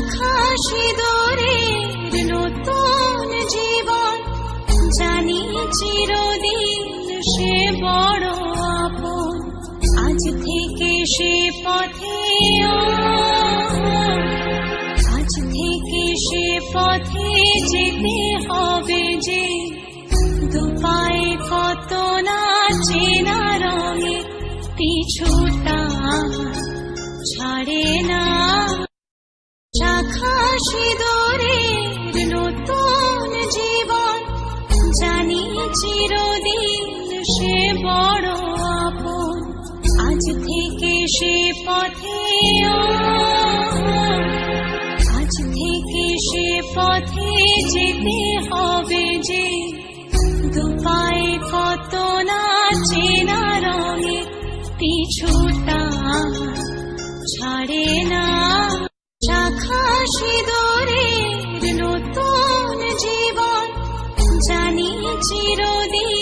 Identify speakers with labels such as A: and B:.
A: শাখা সিঁদুরের নতুন জীবন, জানি চিরদিন সে বড় আপন। আজ থেকে সে পথে, আজ থেকে সে পথে যেতে হবে যে, দুপায়ে কত না চেনা রঙে পিছুটা ছাড়ে না। শাখা সিঁদুরের নতুন জীবন, জানি চিরদিন সে বড় আপন। আজ থেকে সে পথে, আজ থেকে সে পথে যেতে হবে যে, দুপায়ে কত না চেনা রঙে পিছুটা ছাড়ে না। শাখা সিঁদুরের নতুন জীবন, জানি চিরদিন